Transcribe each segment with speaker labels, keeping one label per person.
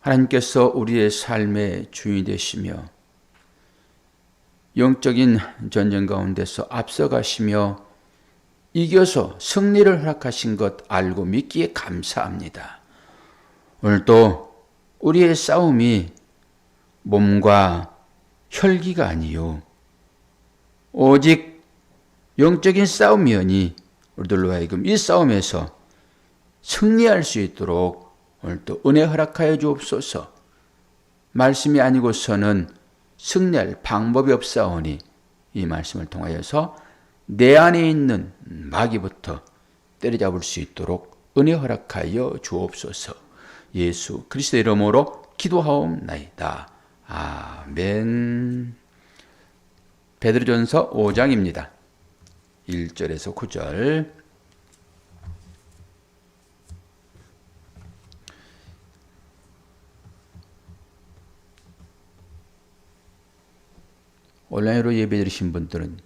Speaker 1: 하나님께서 우리의 삶의 주인이 되시며 영적인 전쟁 가운데서 앞서가시며 이겨서 승리를 허락하신 것 알고 믿기에 감사합니다. 오늘도 우리의 싸움이 몸과 혈기가 아니요 오직 영적인 싸움이오니 우리들로 하여금 이 싸움에서 승리할 수 있도록 오늘도 은혜 허락하여 주옵소서. 말씀이 아니고서는 승리할 방법이 없사오니 이 말씀을 통하여서 내 안에 있는 마귀부터 때려잡을 수 있도록 은혜 허락하여 주옵소서. 예수 그리스도의 이름으로 기도하옵나이다. 아멘. 베드로전서 5장입니다. 1절에서 9절. 온라인으로 예배드리신 분들은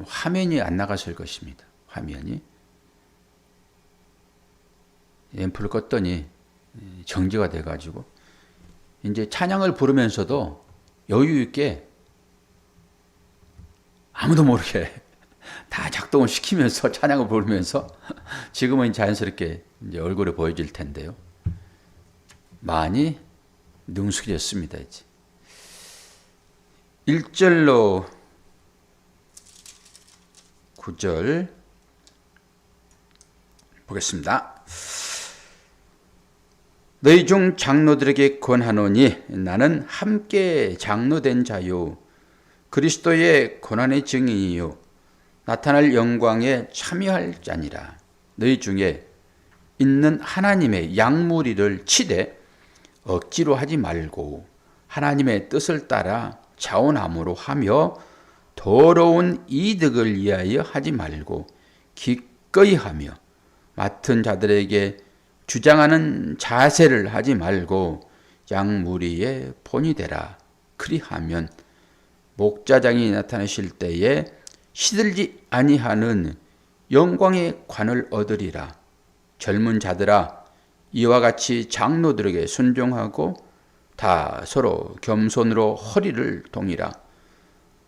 Speaker 1: 화면이 안 나갔을 것입니다. 화면이. 앰프를 껐더니 정지가 돼가지고 이제 찬양을 부르면서도 여유 있게 아무도 모르게 다 작동을 시키면서 찬양을 부르면서 지금은 자연스럽게 이제 얼굴에 보여질 텐데요. 많이 능숙해졌습니다. 이제 1절로 9절 보겠습니다. 너희 중 장로들에게 권하노니 나는 함께 장로된 자요 그리스도의 고난의 증인이요 나타날 영광에 참여할 자니라. 너희 중에 있는 하나님의 양무리를 치되 억지로 하지 말고 하나님의 뜻을 따라 자원함으로 하며 더러운 이득을 위하여 하지 말고 기꺼이 하며 맡은 자들에게 주장하는 자세를 하지 말고 양무리의 본이 되라. 그리하면 목자장이 나타나실 때에 시들지 아니하는 영광의 관을 얻으리라. 젊은 자들아 이와 같이 장로들에게 순종하고 다 서로 겸손으로 허리를 동이라.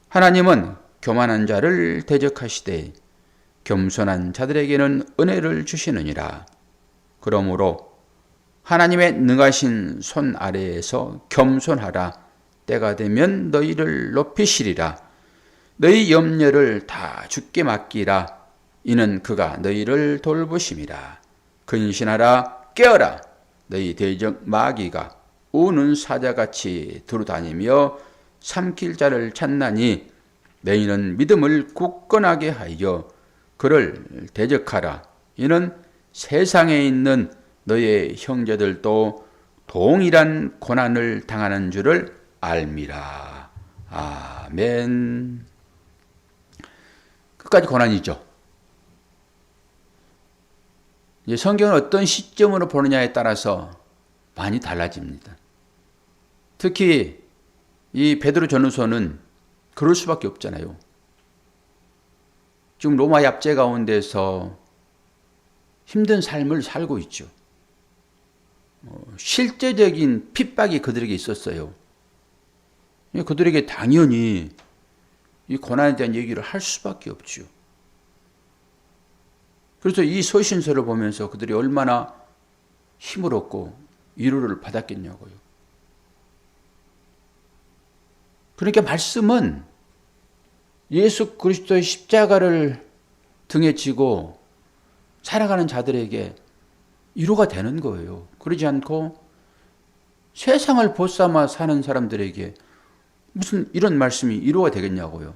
Speaker 1: 하나님은 교만한 자를 대적하시되 겸손한 자들에게는 은혜를 주시느니라. 그러므로 하나님의 능하신 손 아래에서 겸손하라. 때가 되면 너희를 높이시리라. 너희 염려를 다 주께 맡기라. 이는 그가 너희를 돌보심이라. 근신하라. 깨어라. 너희 대적 마귀가 우는 사자같이 두루다니며 삼킬 자를 찾나니 너희는 믿음을 굳건하게 하여 그를 대적하라. 이는 세상에 있는 너희의 형제들도 동일한 고난을 당하는 줄을 알미라. 아멘. 끝까지 고난이죠. 이제 성경은 어떤 시점으로 보느냐에 따라서 많이 달라집니다. 특히 이 베드로 전후서는 그럴 수밖에 없잖아요. 지금 로마 압제 가운데서 힘든 삶을 살고 있죠. 실제적인 핍박이 그들에게 있었어요. 그들에게 당연히 이 고난에 대한 얘기를 할 수밖에 없죠. 그래서 이 서신서를 보면서 그들이 얼마나 힘을 얻고 위로를 받았겠냐고요. 그러니까 말씀은 예수 그리스도의 십자가를 등에 지고 살아가는 자들에게 위로가 되는 거예요. 그러지 않고 세상을 보쌈아 사는 사람들에게 무슨 이런 말씀이 위로가 되겠냐고요.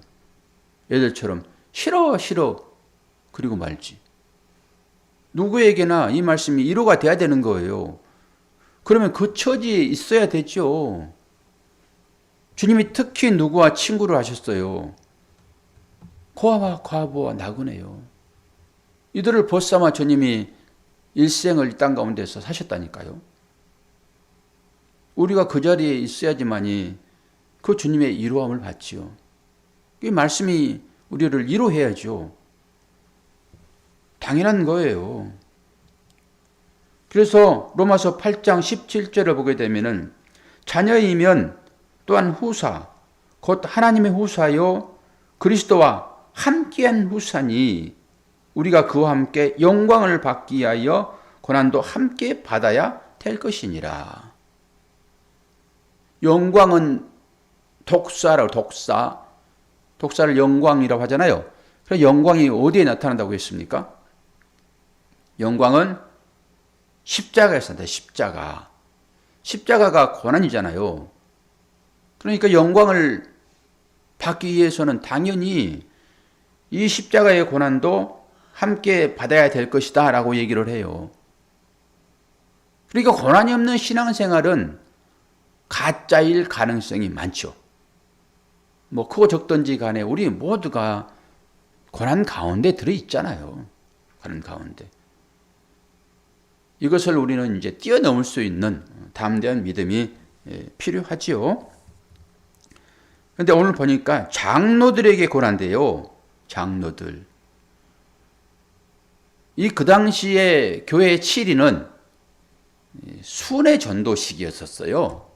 Speaker 1: 애들처럼 싫어 싫어 그리고 말지. 누구에게나 이 말씀이 위로가 돼야 되는 거예요. 그러면 그 처지에 있어야 되죠. 주님이 특히 누구와 친구를 하셨어요? 고아와 과부와 나그네요. 이들을 벗삼아 주님이 일생을 이 땅 가운데서 사셨다니까요. 우리가 그 자리에 있어야지만이 그 주님의 위로함을 받지요. 이 말씀이 우리를 위로해야죠. 당연한 거예요. 그래서 로마서 8장 17절을 보게 되면은 자녀이면 또한 후사, 곧 하나님의 후사요 그리스도와 함께한 후사니 우리가 그와 함께 영광을 받기 위하여 고난도 함께 받아야 될 것이니라. 영광은 독사라고, 독사를 영광이라고 하잖아요. 그래서 영광이 어디에 나타난다고 했습니까? 영광은 십자가에서 나타난다. 십자가가 고난이잖아요. 그러니까 영광을 받기 위해서는 당연히 이 십자가의 고난도 함께 받아야 될 것이다 라고 얘기를 해요. 그러니까 고난이 없는 신앙생활은 가짜일 가능성이 많죠. 뭐 크고 적든지 간에 우리 모두가 고난 가운데 들어있잖아요. 고난 가운데. 이것을 우리는 이제 뛰어넘을 수 있는 담대한 믿음이 필요하지요. 그런데 오늘 보니까 장로들에게 고난돼요. 장로들. 그 당시에 교회의 7위는 순회 전도식이었었어요.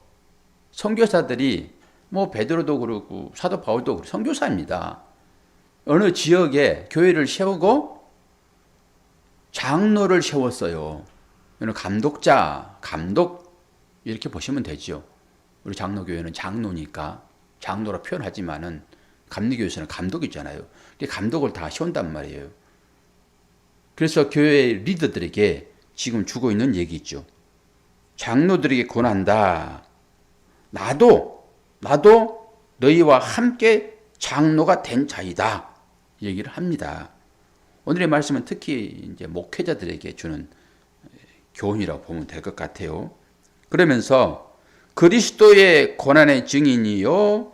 Speaker 1: 선교사들이 뭐 베드로도 그렇고 사도 바울도 그렇고 선교사입니다. 어느 지역에 교회를 세우고 장로를 세웠어요. 감독 이렇게 보시면 되죠. 우리 장로교회는 장로니까 장로라 표현하지만은 감리교에서는 감독이잖아요. 감독을 다 세운단 말이에요. 그래서 교회 리더들에게 지금 주고 있는 얘기 있죠. 장로들에게 권한다. 나도 너희와 함께 장로가 된 자이다. 얘기를 합니다. 오늘의 말씀은 특히 이제 목회자들에게 주는 교훈이라고 보면 될 것 같아요. 그러면서 그리스도의 고난의 증인이요.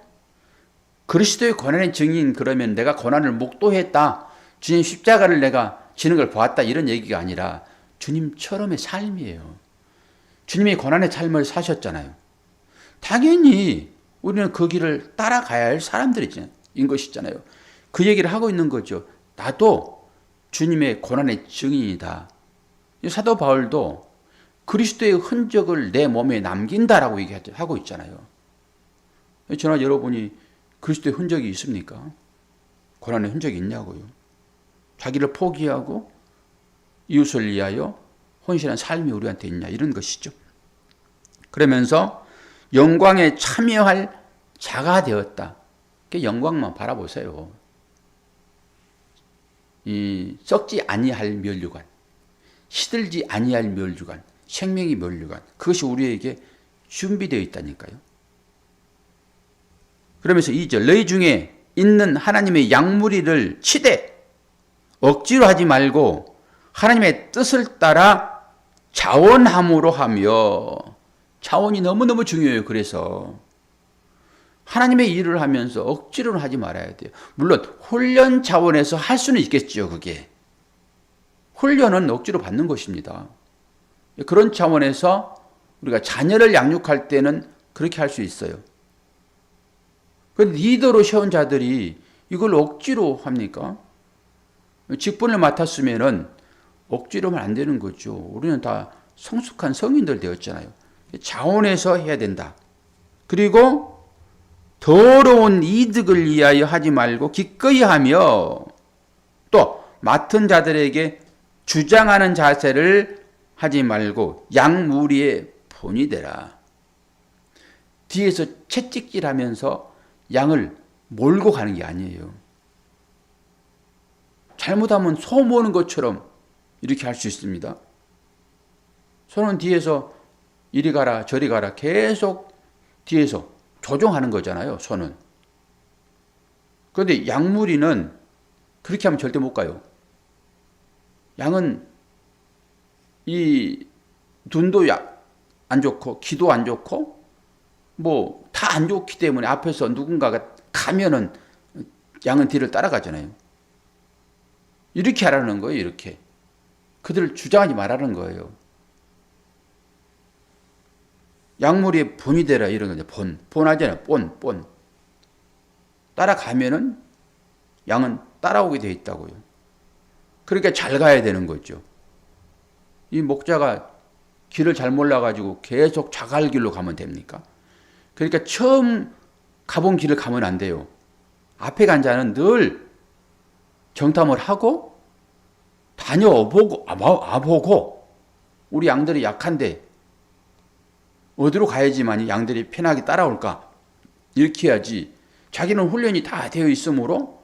Speaker 1: 그리스도의 고난의 증인 그러면 내가 고난을 목도했다. 주님 십자가를 내가 지는 걸 보았다. 이런 얘기가 아니라 주님처럼의 삶이에요. 주님이 고난의 삶을 사셨잖아요. 당연히 우리는 그 길을 따라가야 할 사람들인 것이잖아요. 그 얘기를 하고 있는 거죠. 나도 주님의 고난의 증인이다. 사도 바울도 그리스도의 흔적을 내 몸에 남긴다라고 얘기하고 있잖아요. 저나 여러분이 그리스도의 흔적이 있습니까? 고난의 흔적이 있냐고요. 자기를 포기하고 이웃을 위하여 헌신한 삶이 우리한테 있냐 이런 것이죠. 그러면서 영광에 참여할 자가 되었다. 영광만 바라보세요. 이 썩지 아니할 면류관, 시들지 아니할 면류관, 생명이 면류관, 그것이 우리에게 준비되어 있다니까요. 그러면서 2절 너희 중에 있는 하나님의 양무리를 치되 억지로 하지 말고 하나님의 뜻을 따라 자원함으로 하며, 자원이 너무너무 중요해요. 그래서 하나님의 일을 하면서 억지로는 하지 말아야 돼요. 물론 훈련 차원에서 할 수는 있겠죠. 그게 훈련은 억지로 받는 것입니다. 그런 차원에서 우리가 자녀를 양육할 때는 그렇게 할 수 있어요. 그런데 리더로 세운 자들이 이걸 억지로 합니까? 직분을 맡았으면은 억지로는 안 되는 거죠. 우리는 다 성숙한 성인들 되었잖아요. 자원해서 해야 된다. 그리고 더러운 이득을 위하여 하지 말고 기꺼이 하며, 또 맡은 자들에게 주장하는 자세를 하지 말고 양무리의 본이 되라. 뒤에서 채찍질하면서 양을 몰고 가는 게 아니에요. 잘못하면 소 모는 것처럼 이렇게 할 수 있습니다. 소는 뒤에서 이리 가라 저리 가라 계속 뒤에서 조종하는 거잖아요. 소는. 그런데 양무리는 그렇게 하면 절대 못 가요. 양은 이 눈도 안 좋고 귀도 안 좋고 뭐 다 안 좋기 때문에 앞에서 누군가가 가면은 양은 뒤를 따라가잖아요. 이렇게 하라는 거예요. 이렇게. 그들을 주장하지 말라는 거예요. 양무리의 본이 되라 이런 건데, 본 하잖아요. 본. 따라가면은 양은 따라오게 돼 있다고요. 그러니까 잘 가야 되는 거죠. 이 목자가 길을 잘 몰라가지고 계속 자갈길로 가면 됩니까? 그러니까 처음 가본 길을 가면 안 돼요. 앞에 간 자는 늘 정탐을 하고 다녀보고 보고 우리 양들이 약한데 어디로 가야지만 양들이 편하게 따라올까? 이렇게 해야지. 자기는 훈련이 다 되어 있으므로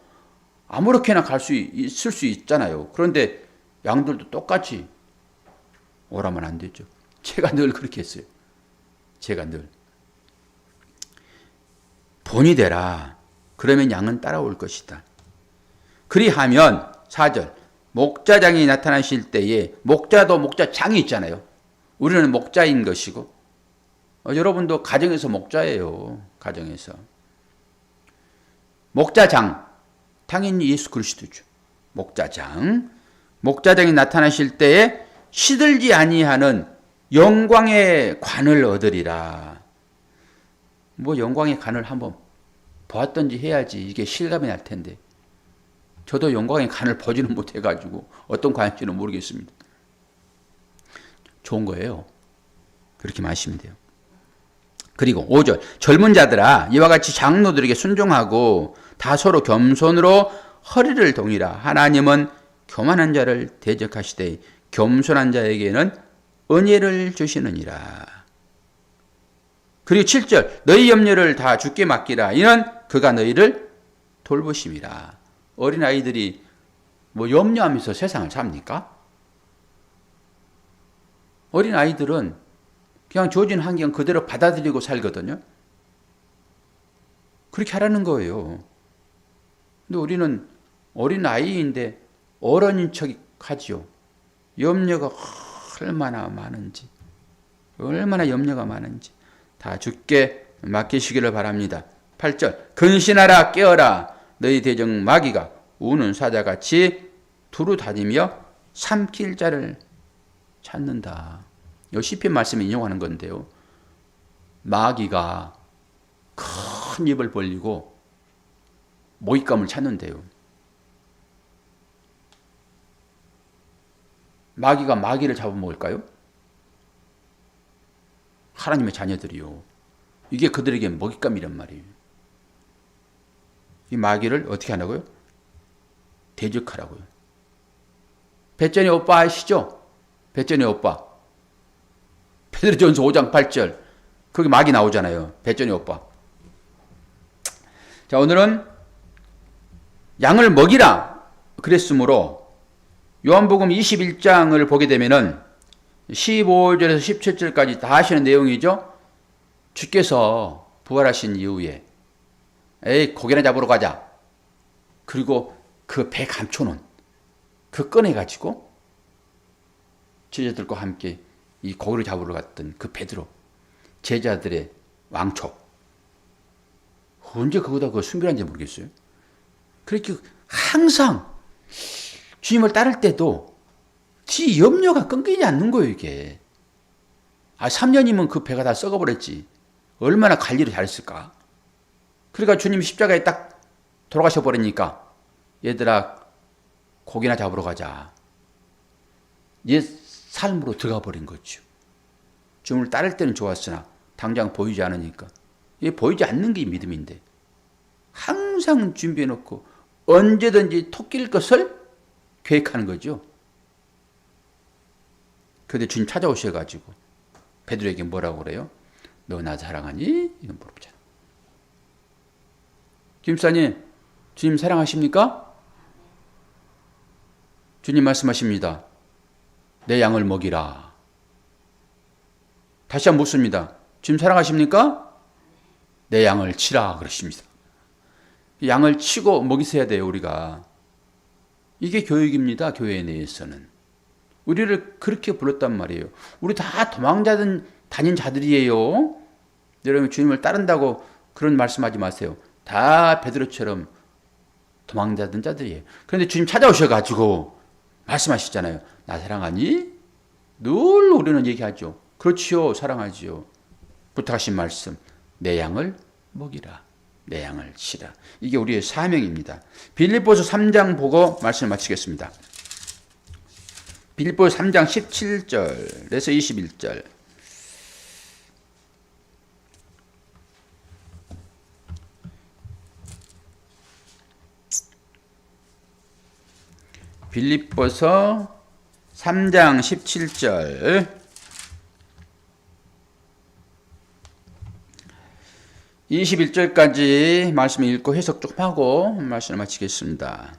Speaker 1: 아무렇게나 갈 수 있을 수 있잖아요. 그런데 양들도 똑같이 오라면 안 되죠. 제가 늘 그렇게 했어요. 제가 늘. 본이 되라. 그러면 양은 따라올 것이다. 그리하면 4절 목자장이 나타나실 때에 목자도 목자장이 있잖아요. 우리는 목자인 것이고 여러분도 가정에서 목자예요. 가정에서. 목자장 당연히 예수 그리스도죠. 목자장. 목자장이 나타나실 때에 시들지 아니하는 영광의 관을 얻으리라. 뭐 영광의 관을 한번 보았던지 해야지 이게 실감이 날 텐데 저도 영광의 관을 보지는 못해가지고 어떤 관인지는 모르겠습니다. 좋은 거예요. 그렇게 마시면 돼요. 그리고 5절 젊은 자들아 이와 같이 장로들에게 순종하고 다 서로 겸손으로 허리를 동이라. 하나님은 교만한 자를 대적하시되 겸손한 자에게는 은혜를 주시느니라. 그리고 7절 너희 염려를 다 주께 맡기라. 이는 그가 너희를 돌보심이라. 어린아이들이 뭐 염려하면서 세상을 삽니까? 어린아이들은 그냥 주어진 환경 그대로 받아들이고 살거든요. 그렇게 하라는 거예요. 근데 우리는 어린아이인데 어른인 척 하지요. 염려가 얼마나 많은지, 얼마나 염려가 많은지 다 주께 맡기시기를 바랍니다. 8절 근신하라 깨어라 너희 대적 마귀가 우는 사자같이 두루 다니며 삼킬 자를 찾는다. 이 시편 말씀을 인용하는 건데요. 마귀가 큰 입을 벌리고 먹잇감을 찾는데요. 마귀가 마귀를 잡아먹을까요? 하나님의 자녀들이요. 이게 그들에게 먹잇감이란 말이에요. 이 마귀를 어떻게 하냐고요? 대적하라고요. 배전의 오빠 아시죠? 배전의 오빠. 베드로전서 5장 8절. 거기 마귀 나오잖아요. 배전의 오빠. 자, 오늘은 양을 먹이라 그랬으므로 요한복음 21장을 보게 되면은 15절에서 17절까지 다 하시는 내용이죠. 주께서 부활하신 이후에 에이 고기나 잡으러 가자. 그리고 그 배 감초는 그 꺼내가지고 제자들과 함께 이 고기를 잡으러 갔던 그 베드로 제자들의 왕초 언제 그거다 그거 숨겨놨는지 모르겠어요. 그렇게 항상 주님을 따를 때도 지 염려가 끊기지 않는 거예요. 이게 3년이면 그 배가 다 썩어버렸지 얼마나 관리를 잘했을까. 그러니까 주님 십자가에 딱 돌아가셔 버리니까 얘들아 고기나 잡으러 가자. 옛 삶으로 들어가 버린 거죠. 주님을 따를 때는 좋았으나 당장 보이지 않으니까. 이게 보이지 않는 게 믿음인데 항상 준비해 놓고 언제든지 토끼일 것을 계획하는 거죠. 그런데 주님 찾아오셔가지고 베드로에게 뭐라고 그래요? 너 나 사랑하니? 이건 물어보잖아. 김사님, 주님 사랑하십니까? 주님 말씀하십니다. 내 양을 먹이라. 다시 한번 묻습니다. 주님 사랑하십니까? 내 양을 치라 그러십니다. 양을 치고 먹이셔야 돼요. 우리가. 이게 교육입니다. 교회 내에서는. 우리를 그렇게 불렀단 말이에요. 우리 다 도망자든 다닌 자들이에요. 여러분 주님을 따른다고 그런 말씀하지 마세요. 다 베드로처럼 도망자든 자들이에요. 그런데 주님 찾아오셔가지고 말씀하시잖아요. 나 사랑하니? 늘 우리는 얘기하죠. 그렇지요. 사랑하지요. 부탁하신 말씀. 내 양을 먹이라. 내 양을 치라. 이게 우리의 사명입니다. 빌립보서 3장 보고 말씀을 마치겠습니다. 빌립보서 3장 17절에서 21절. 빌립보서 3장 17절. 21절까지 말씀을 읽고 해석 좀 하고 말씀을 마치겠습니다.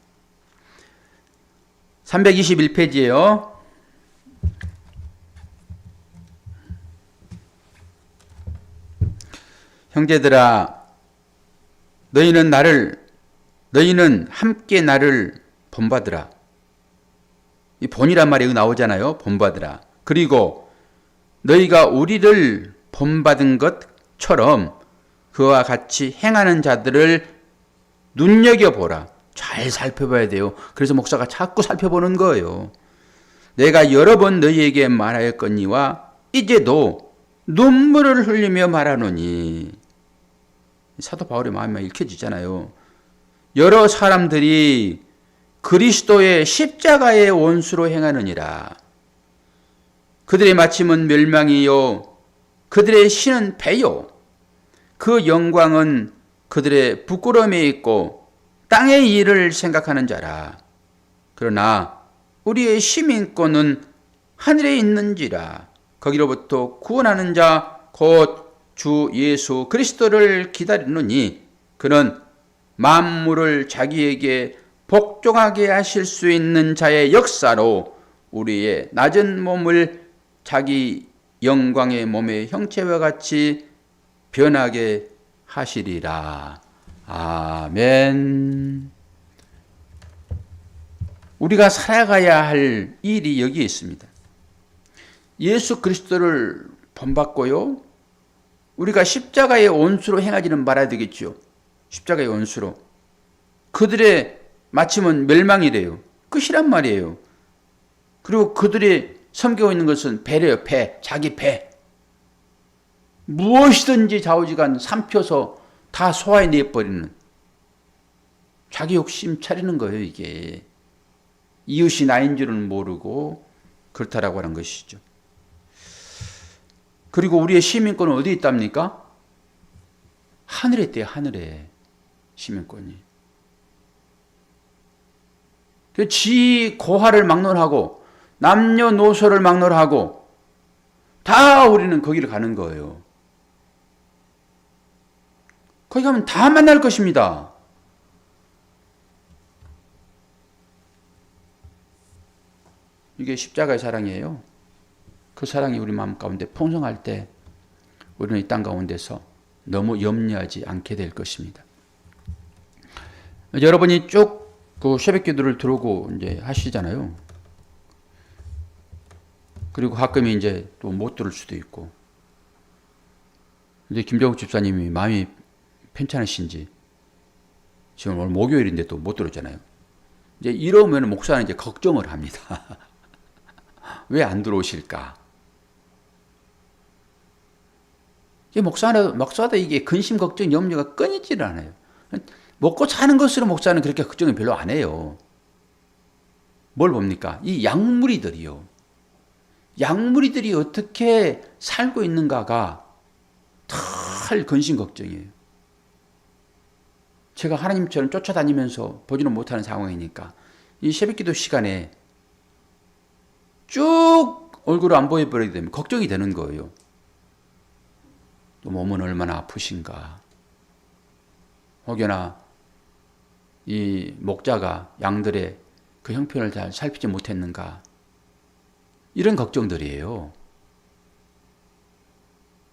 Speaker 1: 321페이지에요. 형제들아, 너희는 함께 나를 본받으라. 이 본이란 말이 나오잖아요. 본받으라. 그리고 너희가 우리를 본받은 것처럼 그와 같이 행하는 자들을 눈여겨보라. 잘 살펴봐야 돼요. 그래서 목사가 자꾸 살펴보는 거예요. 내가 여러 번 너희에게 말하였거니와 이제도 눈물을 흘리며 말하노니. 사도 바울의 마음이 읽혀지잖아요. 여러 사람들이 그리스도의 십자가의 원수로 행하느니라. 그들의 마침은 멸망이요 그들의 신은 패요. 그 영광은 그들의 부끄러움에 있고 땅의 일을 생각하는 자라. 그러나 우리의 시민권은 하늘에 있는지라. 거기로부터 구원하는 자 곧 주 예수 그리스도를 기다리노니 그는 만물을 자기에게 복종하게 하실 수 있는 자의 역사로 우리의 낮은 몸을 자기 영광의 몸의 형체와 같이 변하게 하시리라. 아멘. 우리가 살아가야 할 일이 여기에 있습니다. 예수 그리스도를 본받고요. 우리가 십자가의 원수로 행하지는 말아야 되겠죠. 십자가의 원수로. 그들의 마침은 멸망이래요. 끝이란 말이에요. 그리고 그들이 섬기고 있는 것은 배래요. 배. 자기 배. 무엇이든지 좌우지간 삼켜서 다 소화해내버리는 자기 욕심 차리는 거예요. 이게 이웃이 나인 줄은 모르고 그렇다라고 하는 것이죠. 그리고 우리의 시민권은 어디에 있답니까? 하늘에 있대요. 하늘에 시민권이. 지 고하를 막론하고 남녀노소를 막론하고 다 우리는 거기를 가는 거예요. 거기 가면 다 만날 것입니다. 이게 십자가의 사랑이에요. 그 사랑이 우리 마음 가운데 풍성할 때 우리는 이 땅 가운데서 너무 염려하지 않게 될 것입니다. 여러분이 쭉 그 새벽 기도를 들어오고 이제 하시잖아요. 그리고 가끔 이제 또 못 들을 수도 있고. 이제 김정욱 집사님이 마음이 편찮으신지 지금 오늘 목요일인데 또 못 들었잖아요. 이제 이러면 목사는 이제 걱정을 합니다. 왜 안 들어오실까? 목사도 이게 근심, 걱정, 염려가 끊이질 않아요. 먹고 사는 것으로 목사는 그렇게 걱정을 별로 안 해요. 뭘 봅니까? 이 약물이들이요. 약물이들이 어떻게 살고 있는가가 털 근심, 걱정이에요. 제가 하나님처럼 쫓아다니면서 보지는 못하는 상황이니까 이 새벽기도 시간에 쭉 얼굴을 안 보여버리게 되면 걱정이 되는 거예요. 또 몸은 얼마나 아프신가. 혹여나 이 목자가 양들의 그 형편을 잘 살피지 못했는가. 이런 걱정들이에요.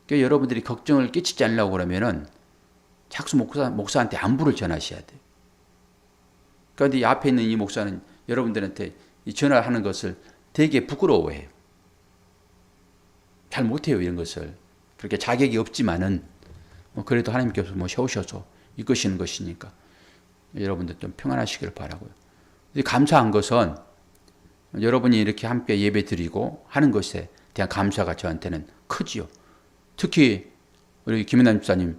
Speaker 1: 그러니까 여러분들이 걱정을 끼치지 않으려고 그러면은 자꾸 목사한테 안부를 전하셔야 돼요. 그런데 이 앞에 있는 이 목사는 여러분들한테 이 전화하는 것을 되게 부끄러워해요. 잘 못해요, 이런 것을. 그렇게 자격이 없지만은 그래도 하나님께서 세우셔서 이끄시는 것이니까 여러분들 좀 평안하시길 바라고요. 감사한 것은 여러분이 이렇게 함께 예배 드리고 하는 것에 대한 감사가 저한테는 크지요. 특히 우리 김은남 집사님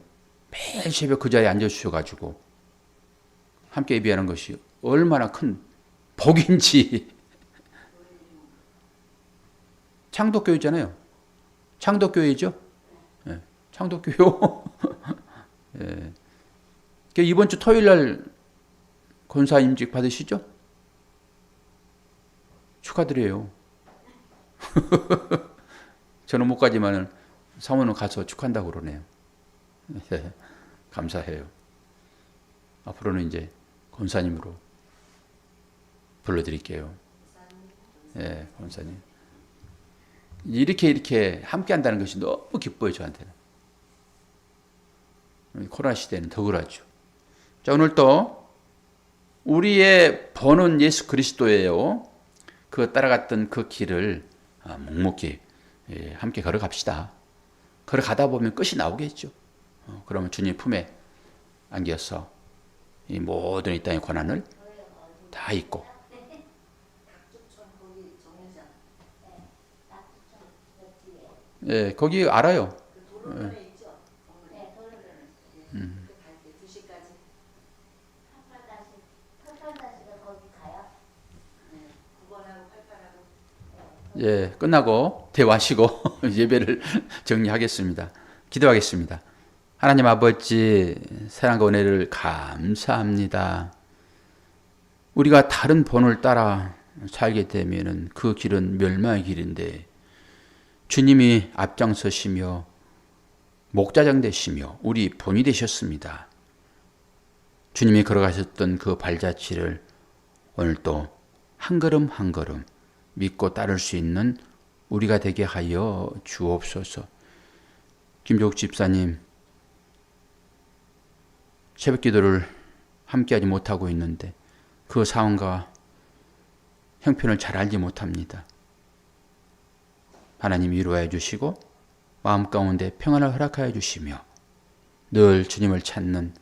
Speaker 1: 매일 새벽 그 자리에 앉아주셔가지고 함께 예배하는 것이 얼마나 큰 복인지 창덕교회잖아요. 창덕교회죠. 예, 창덕교회. 예. 이번 주 토요일 날 권사 임직 받으시죠? 축하드려요. 저는 못 가지만은 사모는 가서 축한다고 그러네요. 예, 감사해요. 앞으로는 이제 권사님으로 불러드릴게요. 예, 권사님. 이렇게 함께 한다는 것이 너무 기뻐요, 저한테는. 코로나 시대는 더 그렇죠. 자, 오늘 또 우리의 번은 예수 그리스도예요. 그 따라갔던 그 길을 묵묵히 함께 걸어갑시다. 걸어가다 보면 끝이 나오겠죠. 그러면 주님 품에 안겨서 이 모든 이 땅의 고난을 다 잊고 예, 거기 알아요. 예. 예, 끝나고 대화하시고 예배를 정리하겠습니다. 기도하겠습니다. 하나님 아버지, 사랑과 은혜를 감사합니다. 우리가 다른 본을 따라 살게 되면은 그 길은 멸망의 길인데 주님이 앞장서시며 목자장 되시며 우리 본이 되셨습니다. 주님이 걸어가셨던 그 발자취를 오늘 또 한 걸음 한 걸음 믿고 따를 수 있는 우리가 되게 하여 주옵소서. 김종욱 집사님, 새벽 기도를 함께하지 못하고 있는데 그 상황과 형편을 잘 알지 못합니다. 하나님 위로해 주시고 마음 가운데 평안을 허락하여 주시며 늘 주님을 찾는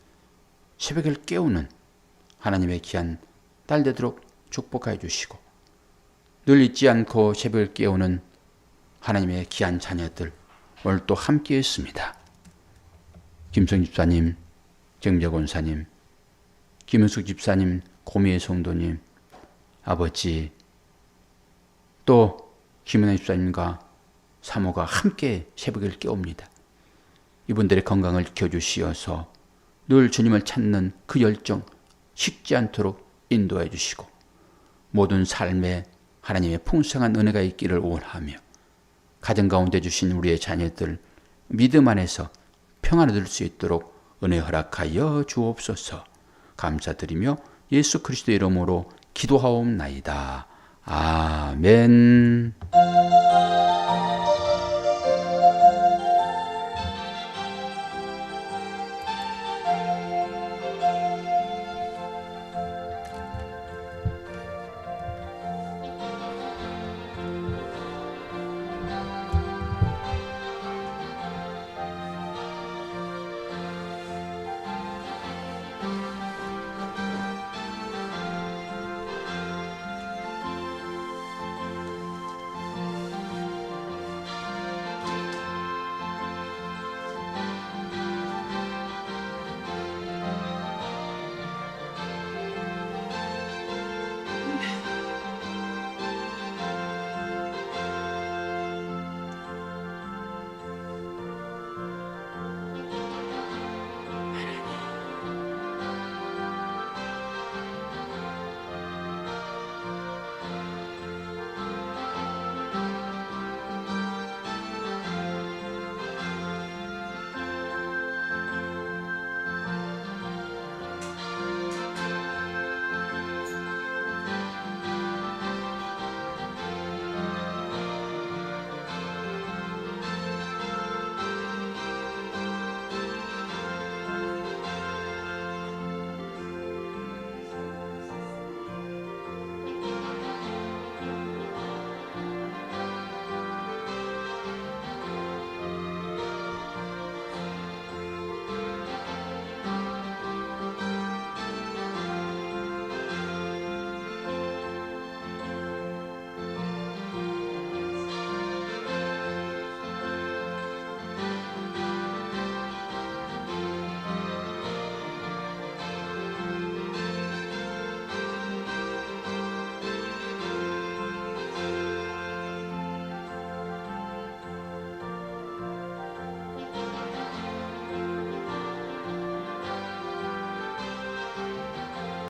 Speaker 1: 새벽을 깨우는 하나님의 귀한 딸 되도록 축복하여 주시고 늘 잊지 않고 새벽을 깨우는 하나님의 귀한 자녀들 오늘 또 함께 했습니다. 김성 집사님, 정재 권사님, 김은숙 집사님, 고미애 성도님, 아버지 또 김은혜 집사님과 사모가 함께 새벽을 깨웁니다. 이분들의 건강을 지켜주시어서 늘 주님을 찾는 그 열정 식지 않도록 인도해 주시고 모든 삶에 하나님의 풍성한 은혜가 있기를 원하며 가정 가운데 주신 우리의 자녀들 믿음 안에서 평안을 얻을 수 있도록 은혜 허락하여 주옵소서. 감사드리며 예수 그리스도의 이름으로 기도하옵나이다. 아멘.